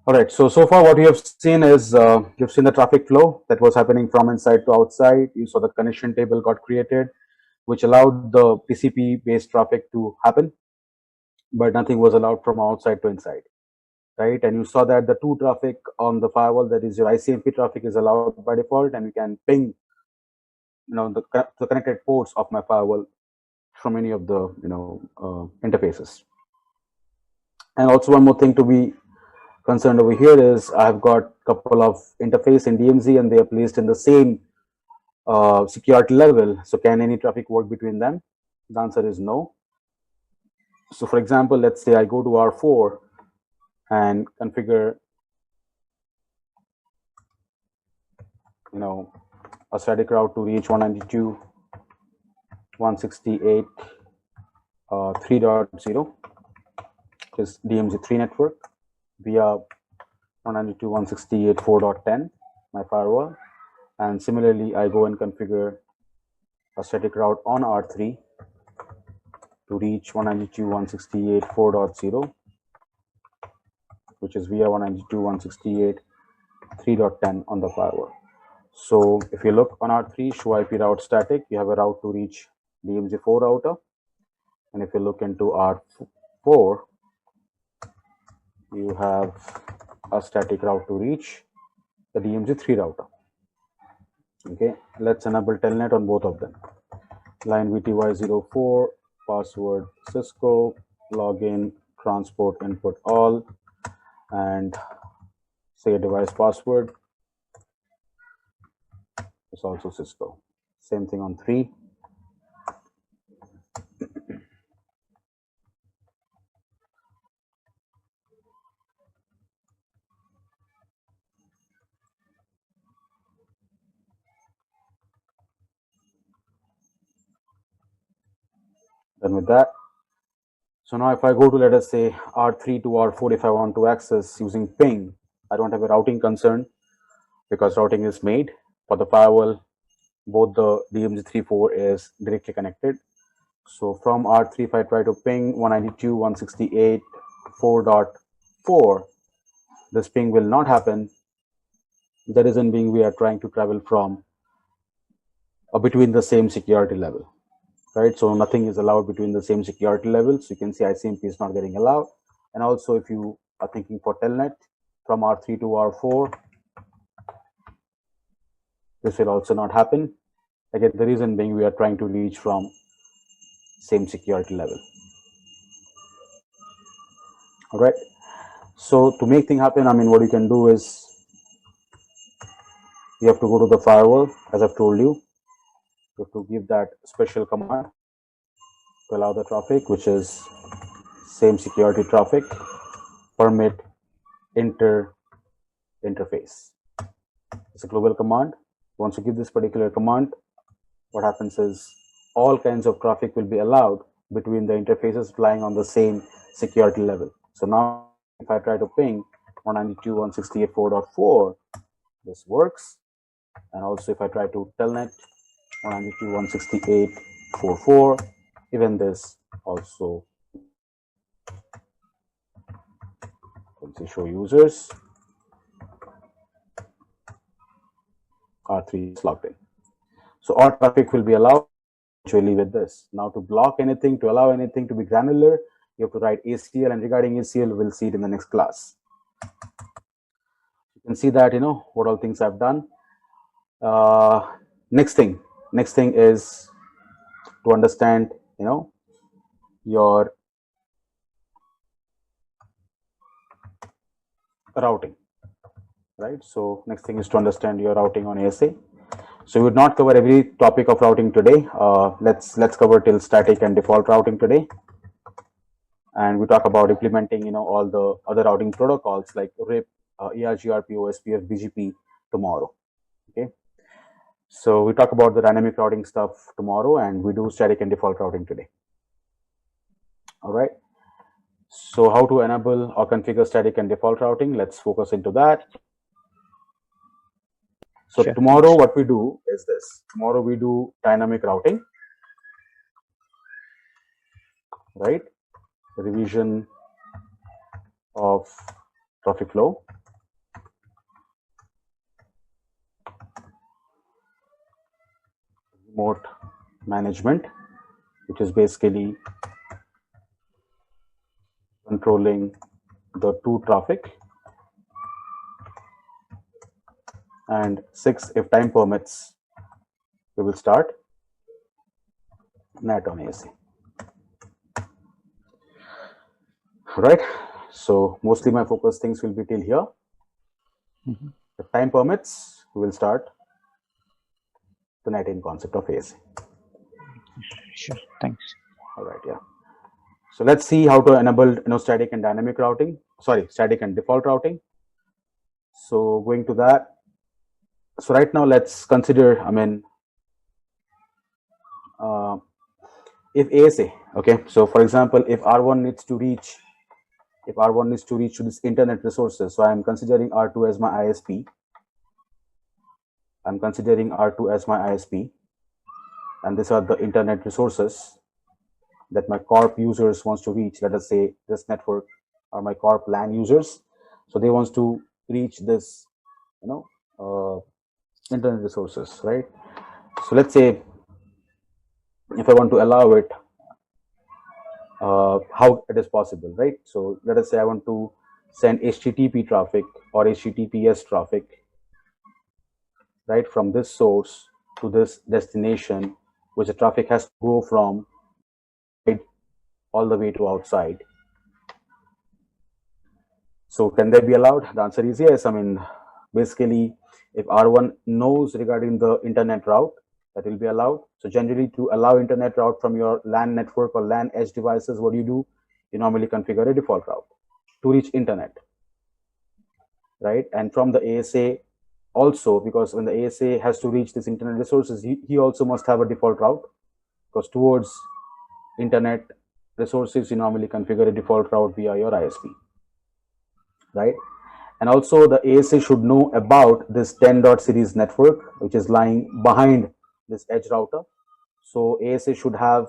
All right, so far what you have seen is you've seen the traffic flow that was happening from inside to outside. You saw the connection table got created, which allowed the TCP based traffic to happen, but nothing was allowed from outside to inside, right? And you saw that the two traffic on the firewall, that is your ICMP traffic, is allowed by default, and you can ping, the connected ports of my firewall from any of the interfaces. And also one more thing to be concerned over here is I've got a couple of interface in DMZ and they are placed in the same security level. So can any traffic work between them? The answer is no. So for example, let's say I go to R4 and configure, a static route to reach 192.168 3.0, which is DMZ3 network via 192.168.4.10, my firewall. And similarly, I go and configure a static route on R3 to reach 192.168.4.0, which is via 192.168.3.10 on the firewall. So if you look on R3, show IP route static, you have a route to reach DMZ4 router. And if you look into R4, you have a static route to reach the DMZ3 router. Okay, let's enable telnet on both of them. Line VTY04, password Cisco, login, transport input all, and say a device password. It's also Cisco. Same thing on 3. Done with that. So now if I go to, let us say, R3 to R4, if I want to access using ping, I don't have a routing concern because routing is made for the firewall. Both the DMZ34 is directly connected. So from R3, if I try to ping 192.168.4.4, this ping will not happen. The reason being we are trying to travel from between the same security level. Right, so nothing is allowed between the same security levels. So you can see ICMP is not getting allowed. And also if you are thinking for telnet from R3 to R4, this will also not happen. Again, the reason being we are trying to reach from same security level. All right, so to make things happen, what you can do is you have to go to the firewall, as I've told you. You have to give that special command to allow the traffic, which is same security traffic, permit interface. It's a global command. Once you give this particular command, what happens is all kinds of traffic will be allowed between the interfaces flying on the same security level. So now if I try to ping 192.168.4.4, this works. And also if I try to telnet 192.168.4.4, even this also. Let's show users. R3 is logged in. So all traffic will be allowed eventually with this. Now to block anything, to allow anything to be granular, you have to write ACL, and regarding ACL, we'll see it in the next class. You can see that, what all things I've done. Next thing is to understand, your routing, right? So next thing is to understand your routing on ASA. So we would not cover every topic of routing today. Let's cover till static and default routing today, and we talk about implementing all the other routing protocols like RIP, ARGRP, OSPF, BGP tomorrow. Okay, so we talk about the dynamic routing stuff tomorrow, and we do static and default routing today. All right, so how to enable or configure static and default routing, let's focus into that. So sure. Tomorrow what we do is this. Tomorrow we do dynamic routing, right? Revision of traffic flow. Remote management, which is basically controlling the to traffic. And 6, if time permits, we will start NAT on ASA. Right. So mostly my focus things will be till here. If time permits, we will start the NAT-in concept of ASA. Sure. Thanks. All right. Yeah. So let's see how to enable static and dynamic routing. Sorry, static and default routing. So going to that. So right now let's consider. If ASA. Okay. So for example, if R1 needs to reach to this internet resources, so I am considering R2 as my ISP. I'm considering R2 as my ISP, and these are the internet resources that my corp users wants to reach. Let us say this network are my corp LAN users, so they wants to reach this, internet resources, right? So let's say if I want to allow it, how it is possible, right? So let us say I want to send HTTP traffic or HTTPS traffic, right, from this source to this destination, which the traffic has to go from all the way to outside. So can they be allowed? The answer is yes. Basically, if R1 knows regarding the internet route, that will be allowed. So generally, to allow internet route from your LAN network or LAN edge devices, what do? You normally configure a default route to reach internet, right? And from the ASA also, because when the ASA has to reach this internet resources, he also must have a default route, because towards internet resources, you normally configure a default route via your ISP, right? And also the ASA should know about this 10.series network, which is lying behind this edge router. So ASA should have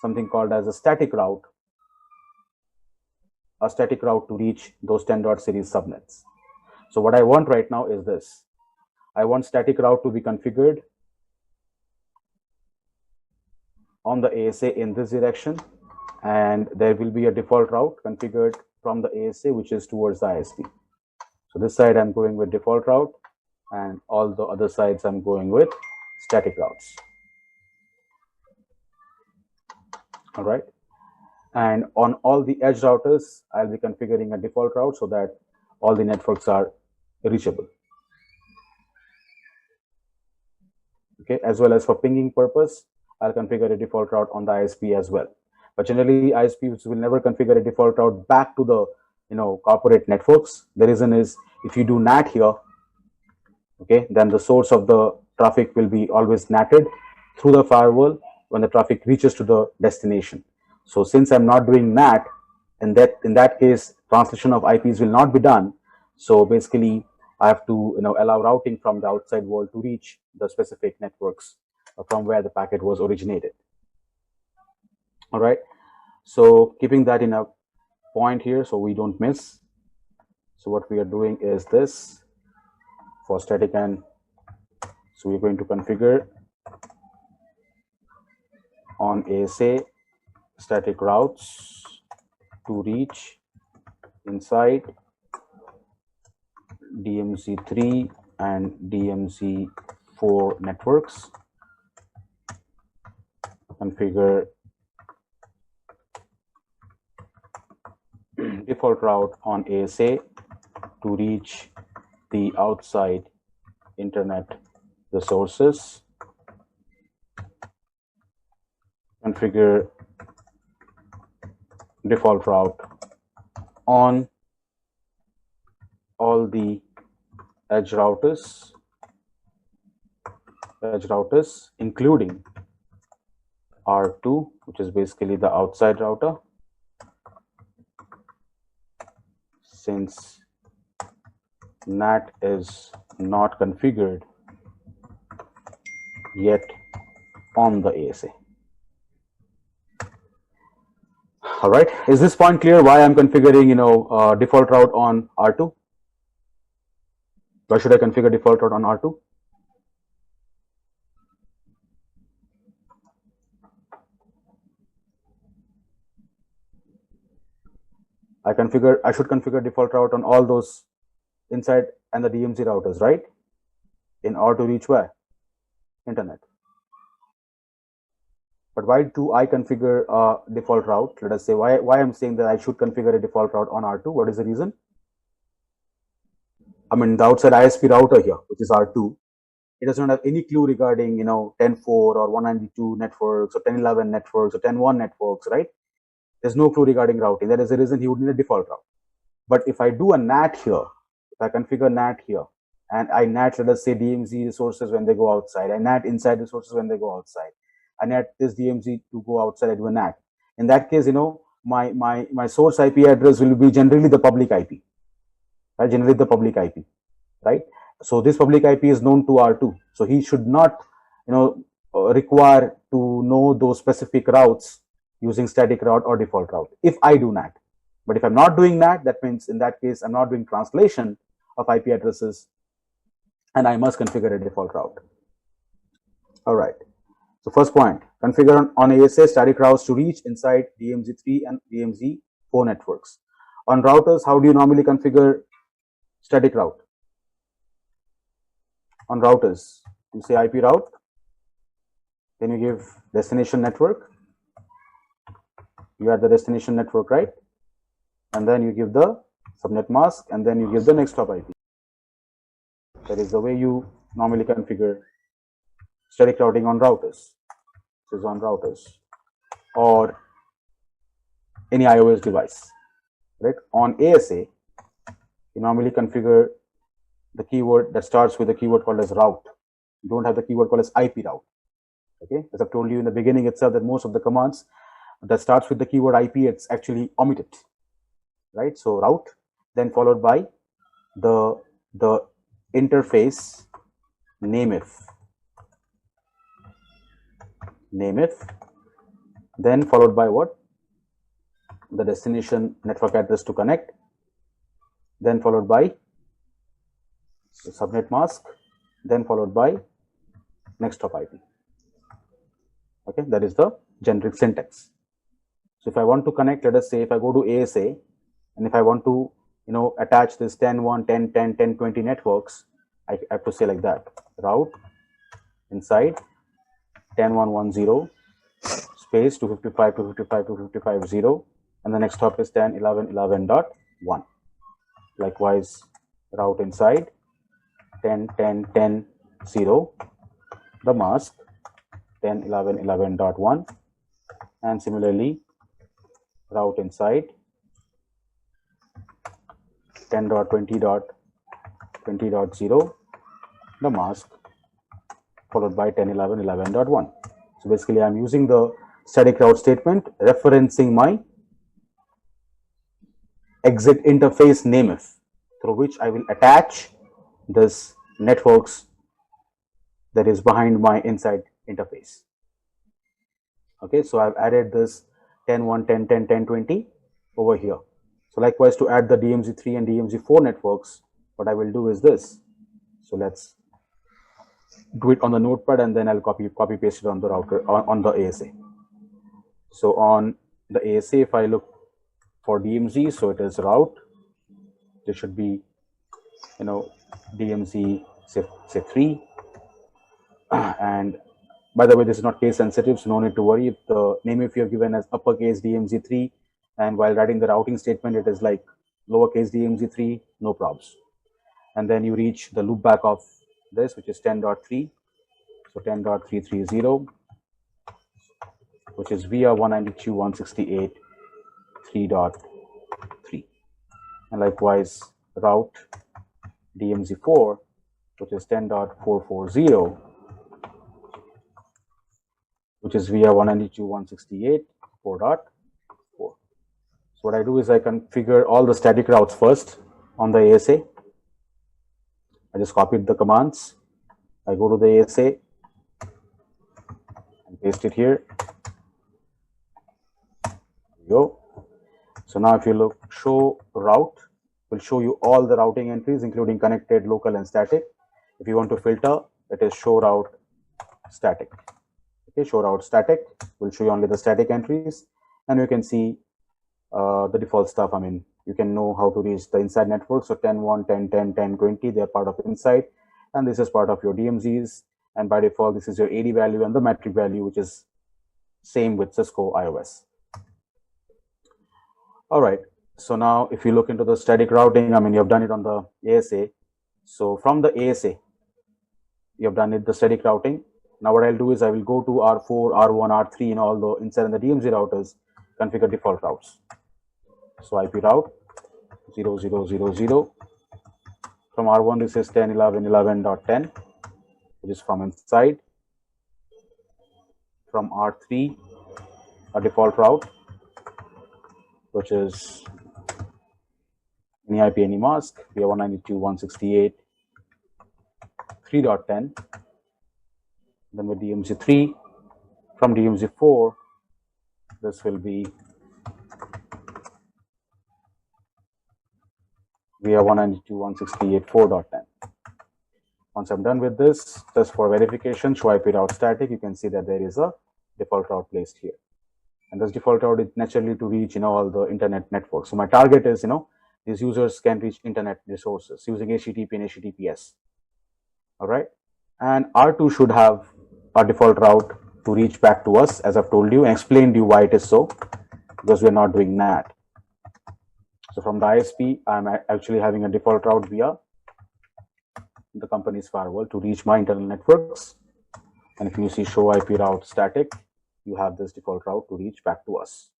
something called as a static route to reach those 10.series subnets. So what I want right now is this. I want static route to be configured on the ASA in this direction, and there will be a default route configured from the ASA, which is towards the ISP. So this side I'm going with default route, and all the other sides I'm going with static routes. All right. And on all the edge routers, I'll be configuring a default route so that all the networks are reachable. Okay. As well as for pinging purpose, I'll configure a default route on the ISP as well. But generally, ISPs will never configure a default route back to the corporate networks. The reason is, if you do NAT here, okay, then the source of the traffic will be always NATed through the firewall when the traffic reaches to the destination. So since I'm not doing NAT, in that case, translation of IPs will not be done. So basically, I have to allow routing from the outside world to reach the specific networks from where the packet was originated. All right. So keeping that in a point here, so we don't miss. So what we are doing is this for static, and so we're going to configure on ASA static routes to reach inside DMZ3 and DMZ4 networks. Configure default route on ASA to reach the outside internet resources. Configure default route on all the edge routers, including R2, which is basically the outside router, since NAT is not configured yet on the ASA. All right. Is this point clear? Why I'm configuring, default route on R2? Why should I configure default route on R2? I should configure default route on all those inside and the DMZ routers, right? In order to reach where? Internet. But why do I configure a default route? Let us say why I'm saying that I should configure a default route on R2. What is the reason? I mean, the outside ISP router here, which is R2, it does not have any clue regarding 10.4 or 192 networks or 10.11 networks or 10.1 networks, right? There's no clue regarding routing. That is the reason he would need a default route. But if I do a NAT here, if I configure NAT here, and I NAT, let us say, DMZ resources when they go outside, I NAT inside resources when they go outside, I NAT this DMZ to go outside, I do a NAT. In that case, my source IP address will be generally the public IP, right? Generally the public IP, right? So this public IP is known to R2. So he should not, require to know those specific routes using static route or default route if I do NAT. But if I'm not doing that, that means in that case, I'm not doing translation of IP addresses and I must configure a default route. All right. So first point, configure on ASA static routes to reach inside DMZ3 and DMZ4 networks. On routers, how do you normally configure static route? On routers, you say IP route, then you give destination network. You add the destination network, right? And then you give the subnet mask, and then you give the next hop IP. That is the way you normally configure static routing on routers. This is on routers or any iOS device, right? On ASA, you normally configure the keyword that starts with the keyword called as route. You don't have the keyword called as IP route. Okay, as I've told you in the beginning itself that most of the commands that starts with the keyword IP, it's actually omitted, right? So route, then followed by the interface nameif, then followed by what? The destination network address to connect, then followed by the subnet mask, then followed by next hop IP. Okay, that is the generic syntax. So if I want to connect, let us say if I go to ASA and if I want to attach this 10.1, 10, 10, 10, 20 networks, I have to say like that, route inside 10.1.10 space 255, 255, 255, 0, and the next hop is 10.11.11.1. Likewise, route inside 10, 10, 10, 0, the mask 10.11.11.1, and similarly route inside 10.20.20.0, the mask followed by 10.11.11.1. So basically I'm using the static route statement referencing my exit interface nameif through which I will attach this networks that is behind my inside interface. Okay, so I've added this 10.1, 10, 10, 10, 20 over here. So likewise, to add the DMZ3 and DMZ4 networks, what I will do is this. So let's do it on the notepad and then I'll copy paste it on the router on the ASA. So on the ASA, if I look for DMZ, so it is route. There should be DMZ say 3, and by the way, this is not case sensitive, so no need to worry. If the name if you have given as uppercase DMZ3 and while writing the routing statement it is like lowercase DMZ3, no probs. And then you reach the loopback of this, which is 10.3, so 10.330, which is via 192.168.3.3, and likewise route DMZ4, which is 10.440, which is via 192.168.4.4. So what I do is I configure all the static routes first on the ASA. I just copied the commands. I go to the ASA and paste it here. There we go. So now if you look, show route will show you all the routing entries, including connected, local, and static. If you want to filter, it is show route static. Okay, show route static will show you only the static entries, and you can see the default stuff. I mean, you can know how to reach the inside network. So 10.1, 10, 10, 10, 20, they're part of inside, and this is part of your DMZs. And by default, this is your AD value and the metric value, which is same with Cisco iOS. All right. So now if you look into the static routing, I mean, you have done it on the ASA. So from the ASA, you have done it the static routing. Now what I'll do is I will go to R4, R1, R3, and all the inside and the DMZ routers, configure default routes. So IP route 0000. From R1, this is 10.11.11.10, which is from inside. From R3, a default route, which is any IP, any mask. We have 192.168, 3.10. Then with DMZ3, from DMZ4, this will be we have 192.168, 4.10. Once I'm done with this, just for verification, show IP route static, you can see that there is a default route placed here. And this default route is naturally to reach, all the internet networks. So my target is, these users can reach internet resources using HTTP and HTTPS. All right. And R2 should have a default route to reach back to us, as I've told you and explained you why it is so, because we're not doing that. So from the ISP, I'm actually having a default route via the company's firewall to reach my internal networks. And if you see show IP route static, you have this default route to reach back to us.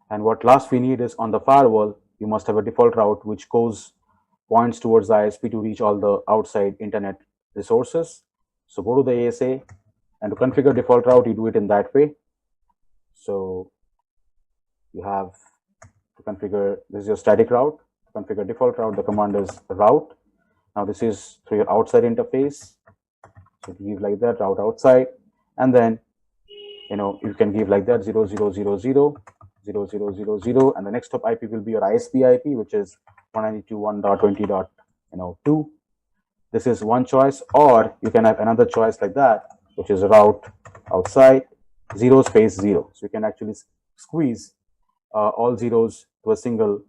And what last we need is on the firewall, you must have a default route which points towards the ISP to reach all the outside internet resources. So go to the ASA, and to configure default route, you do it in that way. So you have to configure, this is your static route. To configure default route, the command is route. Now this is through your outside interface. So give like that, route outside, and then you can give like that 0000, 0000, and the next top IP will be your ISP IP, which is 192.1.20.2. This is one choice, or you can have another choice like that, which is route outside 0 space 0. So you can actually squeeze all zeros to a single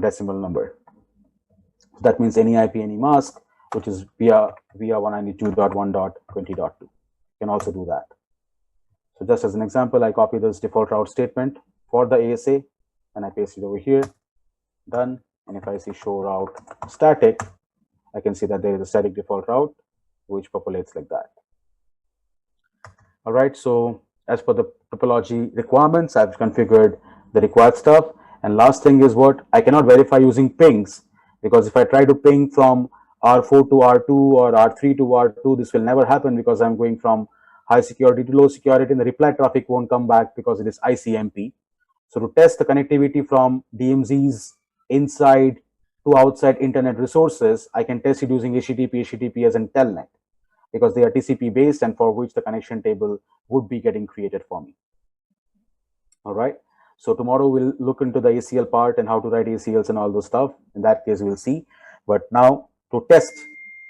decimal number. So that means any IP, any mask, which is via 192.1.20.2. You can also do that. So just as an example, I copy this default route statement for the ASA and I paste it over here. Done. And if I see show route static, I can see that there is a static default route which populates like that. All right. So as per the topology requirements, I've configured the required stuff. And last thing is what I cannot verify using pings, because if I try to ping from R4 to R2 or R3 to R2, this will never happen because I'm going from high security to low security, and the reply traffic won't come back because it is ICMP. So to test the connectivity from DMZs inside to outside internet resources, I can test it using HTTP, HTTPS, and Telnet, because they are TCP based and for which the connection table would be getting created for me. All right. So tomorrow we'll look into the ACL part and how to write ACLs and all those stuff. In that case, we'll see. But now to test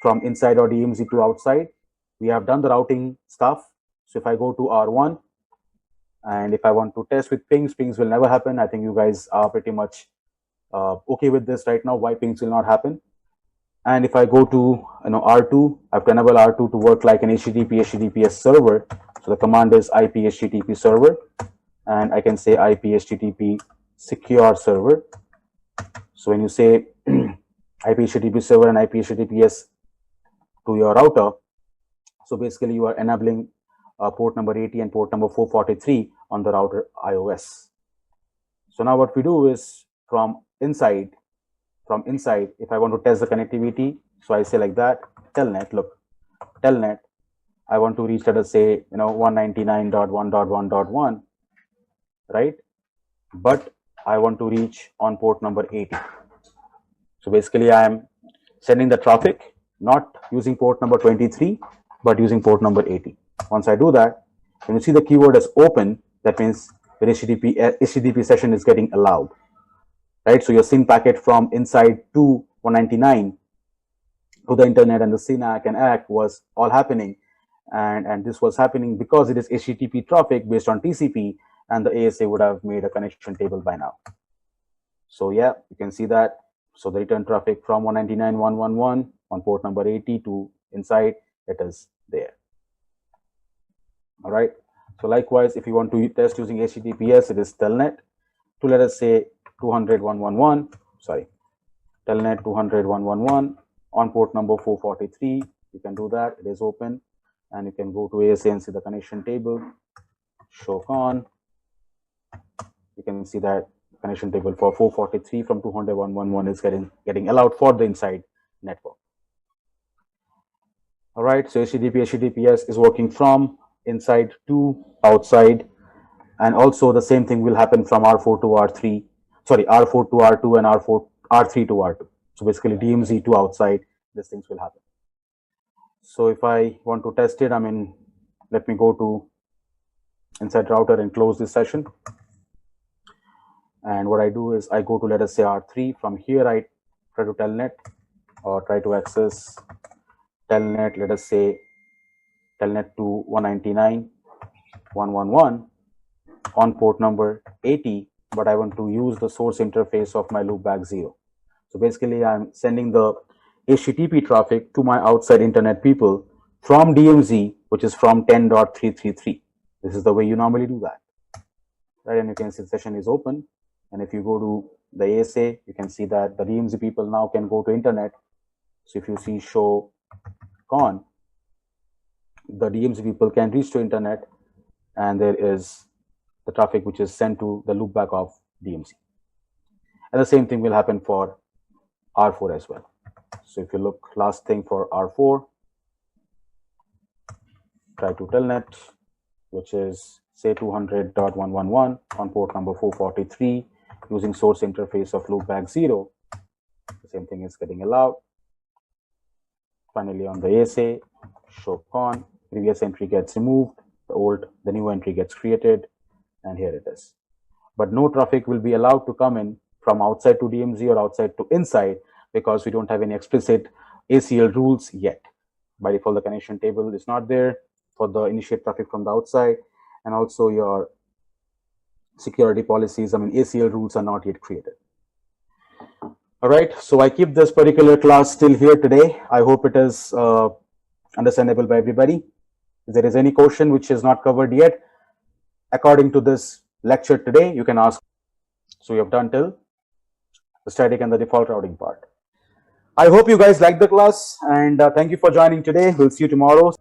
from inside or DMZ to outside, we have done the routing stuff. So if I go to R1 and if I want to test with pings, pings will never happen. I think you guys are pretty much okay with this right now, why pings will not happen. And if I go to R2, I have to enable R2 to work like an HTTP, HTTPS server. So the command is IP HTTP server, and I can say IP HTTP secure server. So when you say IP HTTP server and IP HTTPS to your router, so basically you are enabling port number 80 and port number 443 on the router iOS. So now what we do is from inside, if I want to test the connectivity, so I say like that, telnet, look, telnet, I want to reach, let us say, 199.1.1.1, right? But I want to reach on port number 80. So basically I am sending the traffic, not using port number 23, but using port number 80. Once I do that, when you see the keyword as open, that means where HTTP session is getting allowed, right? So your SYN packet from inside to 199 to the internet and the SYN-ACK and ACK was all happening. And this was happening because it is HTTP traffic based on TCP, and the ASA would have made a connection table by now. So yeah, you can see that. So the return traffic from 199.111 on port number 80 to inside, it is there. All right. So likewise, if you want to test using HTTPS, it is telnet to, let us say, 200.111, sorry, telnet 200.111 on port number 443. You can do that. It is open, and you can go to ASA and see the connection table, show con. You can see that connection table for 443 from 200.111 is getting allowed for the inside network. All right, so HTTPS is working from inside to outside, and also the same thing will happen from R4 to R3, sorry, R4 to R2 and R3 to R2. So basically DMZ to outside, these things will happen. So if I want to test it, let me go to inside router and close this session. And what I do is I go to, let us say, R3. From here, I try to telnet or try to access telnet, let us say telnet to 199.111 on port number 80, but I want to use the source interface of my loopback 0. So basically, I'm sending the HTTP traffic to my outside internet people from DMZ, which is from 10.333. This is the way you normally do that, right? And you can see the session is open. And if you go to the ASA, you can see that the DMZ people now can go to internet. So if you see show con, the DMZ people can reach to internet, and there is the traffic which is sent to the loopback of DMZ. And the same thing will happen for R4 as well. So if you look, last thing for R4, try to telnet, which is say 200.111 on port number 443 using source interface of loopback 0. The same thing is getting allowed. Finally, on the ASA, show con, previous entry gets removed, the new entry gets created, and here it is. But no traffic will be allowed to come in from outside to DMZ or outside to inside, because we don't have any explicit ACL rules yet. By default, the connection table is not there for the initiate traffic from the outside, and also your security policies, ACL rules are not yet created. All right, so I keep this particular class still here today. I hope it is understandable by everybody. If there is any question which is not covered yet, according to this lecture today, you can ask. So we have done till the static and the default routing part. I hope you guys liked the class, and thank you for joining today. We'll see you tomorrow.